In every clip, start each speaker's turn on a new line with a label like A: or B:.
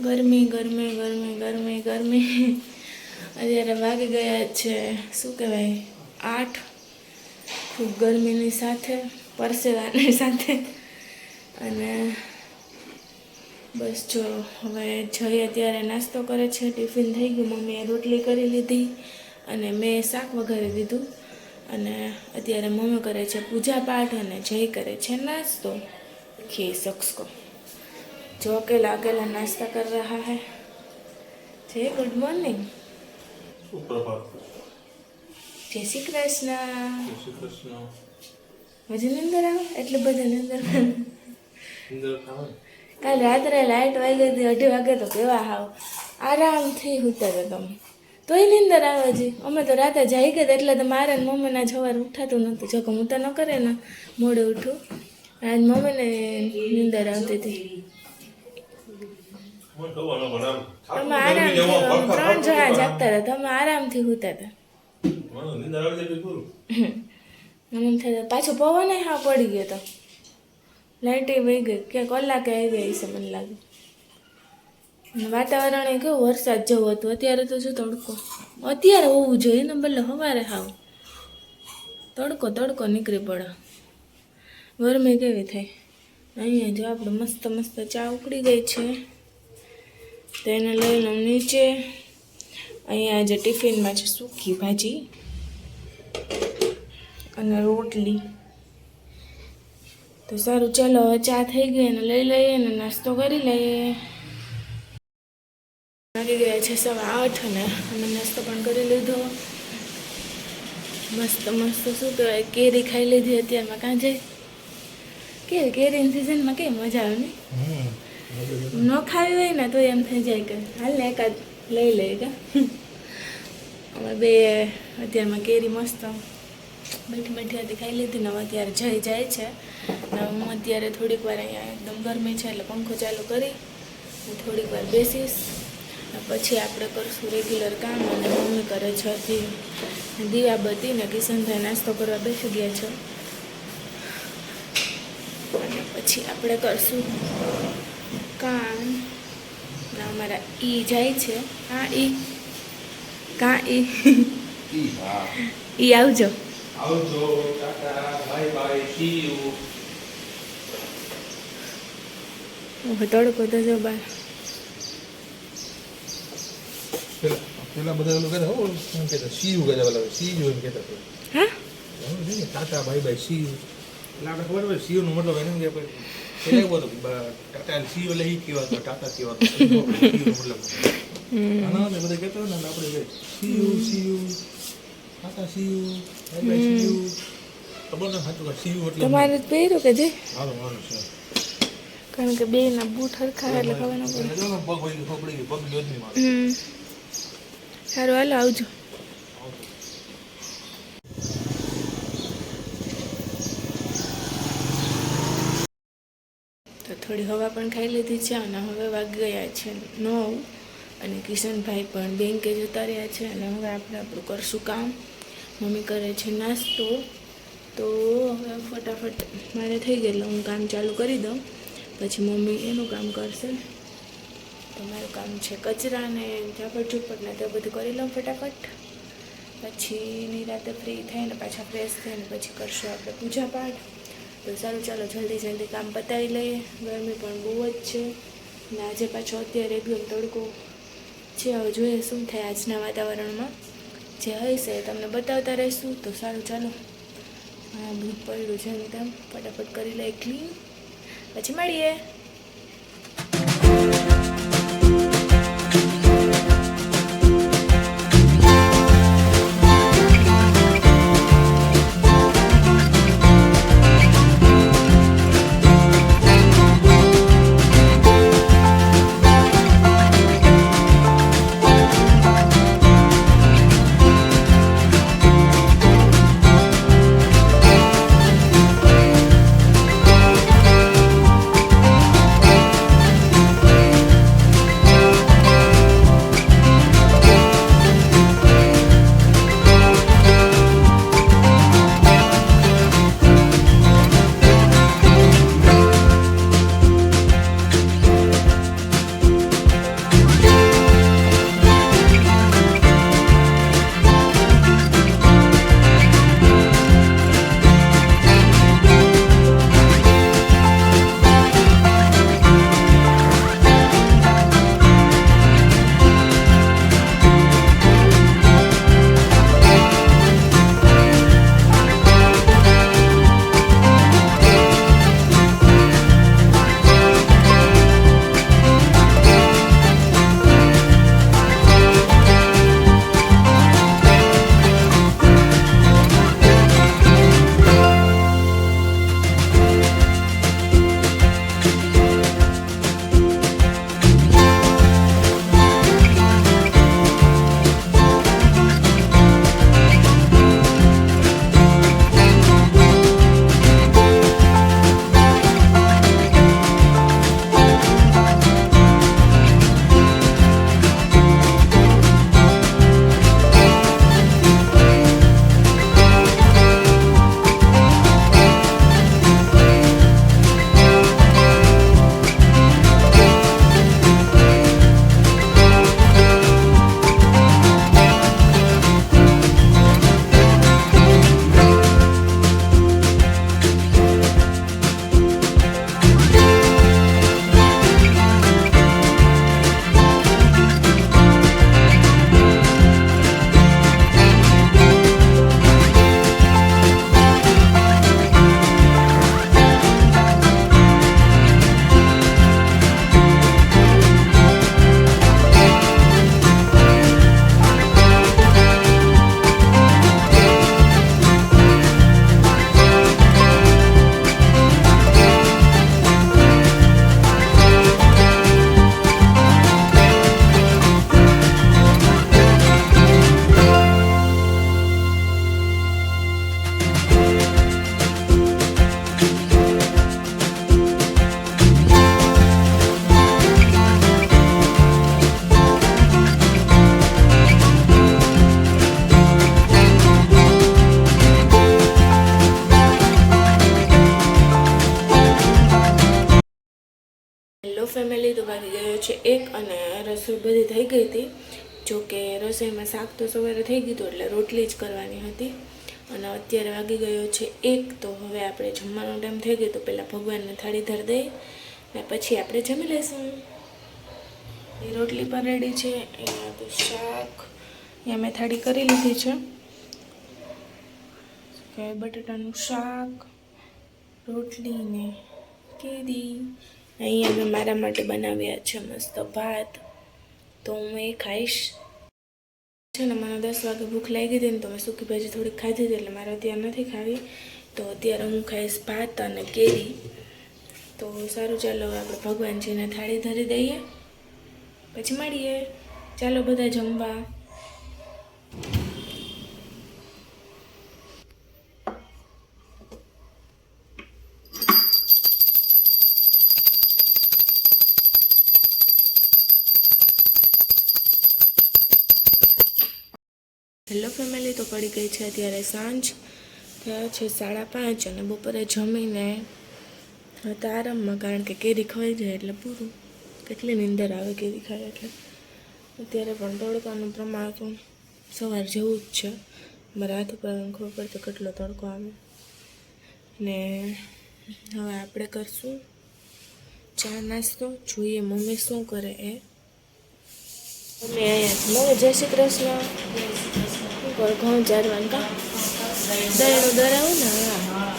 A: ગરમી ગરમી ગરમી ગરમી ગરમી. અત્યારે વાગી ગયા છે શું કહેવાય 8. ખૂબ ગરમીની સાથે પરસેવાની સાથે અને બસ જો હવે જઈ અત્યારે નાસ્તો કરે છે. ટિફિન થઈ ગયું. મમ્મીએ રોટલી કરી લીધી અને મેં શાક વઘારી દીધું અને અત્યારે મમ્મી કરે છે પૂજા પાઠ અને જય કરે છે નાસ્તો. खिए शख्स को जो अकेला अकेला नाश्ता कर रहा है. जय गुड मॉर्निंग. जय श्री कृष्ण. मजे निंदर આવે એટલે બધા નિંદર કાલે રાત્રે લાઈટ વાગી હતી 2:30 વાગે તો કેવા હાવ આરામથી સૂતા હતા તમે તોય નિંદર આવે છે. અમે તો રાતે જાગી ગયા એટલે તો મારે મમ્મીના સવાર ઉઠાતું નહોતું. જો કે હું તો ન કરે ને મોડે ઉઠું. આજ મમ્મીને નિંદર આવતી હતી. તમે આરામથી 3 જણા જાગતા હતા. તમે આરામથી સૂતા હતા. મને થાય પાછો પવન હા પડી ગયો તો લાઈટ વહી ગઈ કે કલાકે આવી છે મને લાગે. વાતાવરણ એ કેવું વરસાદ જેવું હતું. અત્યારે તો જો તડકો અત્યારે હોવું જોઈએ ને બદલે સવારે હાવ તડકો નીકળી પડે. ગરમી કેવી થાય. અહીંયા જો આપણે મસ્ત મસ્ત ચા ઉકળી ગઈ છે તો એને લઈ લઉં નીચે. અહીંયા જે ટિફિનમાં છે સૂકી ભાજી અને રોટલી. તો સારું ચાલો હવે ચા થઈ ગઈ અને લઈ લઈએ અને નાસ્તો કરી લઈએ. વાગી ગયા છે 8:15 અને અમે નાસ્તો પણ કરી લીધો. મસ્ત મસ્ત શું કહેવાય કેરી ખાઈ લીધી. અત્યારમાં કાં જાય કેરીની સિઝનમાં કેવી મજા આવે ને. ન ખાવી હોય ને તો એમ થઈ જાય કે હાલ ને એકાદ લઈ લઈએ કે અમે બે અત્યારમાં કેરી મસ્ત મીઠી હતી ખાઈ લીધી ને હવે અત્યારે જઈ જાય છે. ને હું અત્યારે થોડીક વાર અહીંયા એકદમ ગરમી છે એટલે પંખો ચાલુ કરી હું થોડીક વાર બેસીશ. પછી આપણે કરશું રેગ્યુલર કામ. અને મમ્મી કરે છે હજી દીવાબત્તી ને કિશનભાઈ નાસ્તો કરવા બેસી ગયા છે અને પછી આપણે કરશું કામ. અમારા ઈ જાય છે. હા ઈ ઈ આવજો. તડકો તો જો બાર
B: પેલા બધા લોકો કહેતા હો શું કહેતા સીયુ કહેતા પેલા સીયુ એમ કહેતા
A: હા
B: ટાટા બાય બાય સીયુ. એટલે આપણે ખબર હોય સીયુ નો મતલબ એને કે પેલા એવું હતું ટાટા સીયુ એટલે ઈ કેવા હતા ટાટા કેવા હતા સીયુ મતલબ આના ને બધા કહેતા ને આપણે Cu Tata Cu bye bye Cu ખબર ન હતું સીયુ એટલે
A: તમારે પહેર્યું કે જે
B: હાલો છે
A: કારણ કે બે ના બૂટ હરખા એટલે ખબર ન પડે.
B: પગ હોય ખબર પડી પગ યોજની મારે.
A: સારું હાલો આવજો. તો થોડી હવા પણ ખાઈ લીધી છે અને હવે વાગી ગયા છે 9 અને કિશનભાઈ પણ બેંકે જતા રહ્યા છે અને હવે આપણે આપણું કરશું કામ. મમ્મી કરે છે નાસ્તો તો હવે ફટાફટ મારે થઈ ગયું એટલે હું કામ ચાલુ કરી દઉં. પછી મમ્મી એનું કામ કરશે. તો મારું કામ છે કચરા ને ઝાપડ ઝૂપડ ને તે બધું કરી લઉં ફટાફટ. પછી નિરાતે ફ્રી થઈને પાછા ફ્રેશ થઈને પછી કરશું આપણે પૂજા પાઠ. તો સારું ચાલો જલ્દી કામ પતાવી લઈએ. ગરમી પણ બહુ જ છે ને આજે પાછો અત્યારે એકદમ તડકો છે. હવે જોઈએ શું થાય આજના વાતાવરણમાં. જે હશે એ તમને બતાવતા રહીશું. તો સારું ચાલો હા દૂધ પડ્યું છે એકદમ ફટાફટ કરી લઈએ ક્લીન પછી મળીએ. તો વાગી ગયો છે 1 અને રસોઈ બધી થઈ ગઈ હતી. જોકે રસોઈમાં શાક તો સવારે થઈ ગયું હતું એટલે રોટલી જ કરવાની હતી. અને અત્યારે વાગી ગયો છે 1, તો હવે આપણે જમવાનો ટાઈમ થઈ ગયો તો પહેલાં ભગવાનને થાળી ધરી દઈએ ને પછી આપણે જમી લઈશું. એ રોટલી પણ રેડી છે. અહીંયા તો શાક અહીંયા મેં થાળી કરી લીધી છે કે બટાટાનું શાક, રોટલી ને કેરી. અહીંયા મેં મારા માટે બનાવ્યા છે મસ્ત ભાત, તો હું એ ખાઈશ. છે ને મને 10 વાગે ભૂખ લાગી હતી ને તો મેં સૂકી ભાજી થોડીક ખાધી હતી એટલે મારે અત્યારે નથી ખાવી. તો અત્યારે હું ખાઈશ ભાત અને કેરી. તો સારું, ચાલો આપણે ભગવાનજીને થાળી ધરી દઈએ પછી મળીએ. ચાલો બધા જમવા. હેલો ફેમિલી, તો પડી ગઈ છે અત્યારે સાંજ, થયા છે 5:30 અને બપોરે જમીને હતા આરામમાં, કારણ કે કેરી ખવાઈ જાય એટલે પૂરું. કેટલી નીંદર આવે કેરી ખાય એટલે. અત્યારે પણ તડકાનું પ્રમાણ તો સવાર જેવું જ છે. મારા હાથ ઉપર ખબર પડતો કેટલો તડકો આવે. ને હવે આપણે કરશું ચા નાસ્તો, જોઈએ મમ્મી શું કરે એ. મમ્મી અહીંયા મમ્મી જય શ્રી કૃષ્ણ. શું કર ઘઉં ચારવાનું કા દળનું દરાવું ને? હા,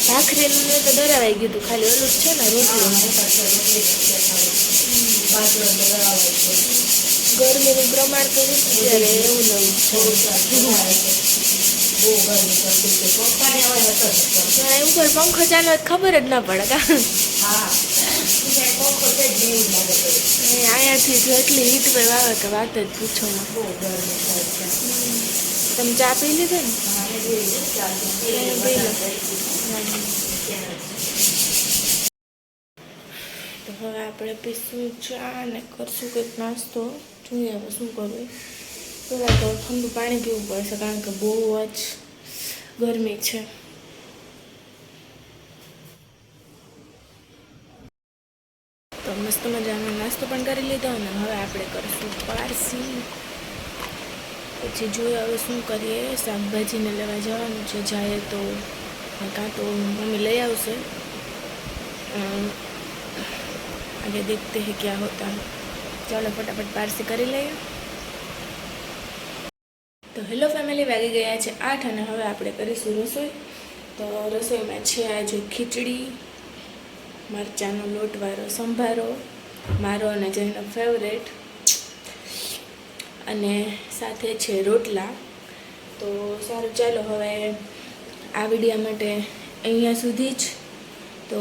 A: ભાખરીનું તો દરાવાઈ ગયું હતું, ખાલી ઓલું જ છે ને રોટલું. ગરમીનું પ્રમાણ તો અત્યારે એવું નવું છે. ઉપર પંખો ચાલે ખબર જ ના પડે કા. અહીંયાથી જો એટલી હીટ વેવ આવે કે વાત જ પૂછો. તમે ચા પી લીધો ને? તો હવે આપણે પીશું ચા અને કરશું કંઈક નાસ્તો. જોઈએ હવે શું કરવું. પહેલાં તો ઠંડુ પાણી પીવું પડશે કારણ કે બહુ જ ગરમી છે. તો મસ્ત મજાનો નાસ્તો પણ કરી લીધો અને હવે આપણે કરીશું પારસી. પછી જોઈએ હવે શું કરીએ. શાકભાજીને લેવા જવાનું છે, જાય તો કાં તો મમ્મી લઈ આવશે. आगे देखते हैं क्या होता है. ચાલો ફટાફટ પારસી કરી લઈએ. તો હેલો ફેમિલી, વાગી ગયા છે 8 અને હવે આપણે કરીશું રસોઈ. તો રસોઈમાં છે આજે ખીચડી, મરચાંનો લોટવાળો સંભારો, મારો અને જેનો ફેવરેટ, અને સાથે છે રોટલા. તો સારું, ચાલો હવે આ વિડીયો માટે અહીંયા સુધી જ. તો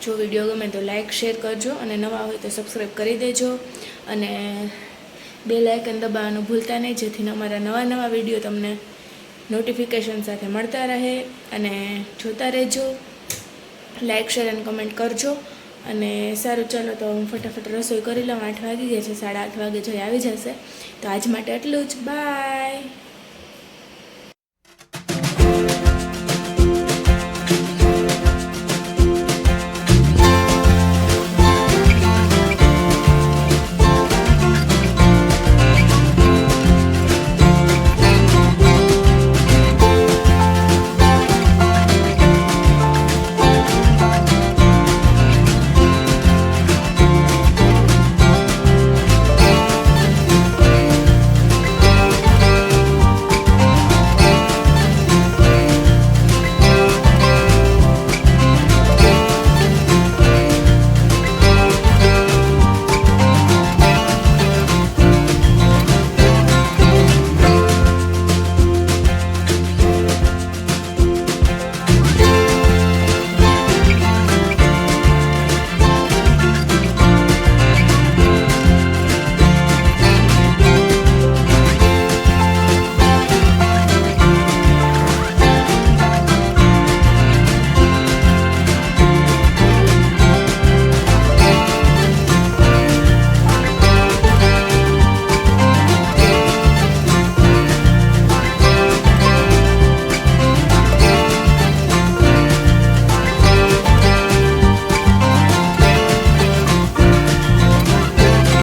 A: જો વિડીયો ગમે તો લાઈક શેર કરજો અને નવા હોય તો સબસ્ક્રાઈબ કરી દેજો અને બેલ આઇકન દબાવવાનું ભૂલતા નહીં, જેથી અમારા નવા વિડીયો તમને નોટિફિકેશન સાથે મળતા રહે. અને જોતા રહેજો, લાઈક શેર અને કમેન્ટ કરજો. અને સારું, ચાલો તો હું ફટાફટ રસોઈ કરી લઉં. 8 વાગી ગયા છે, 8:30 વાગે જઈ આવી જશે. તો આજ માટે એટલું જ. બાય.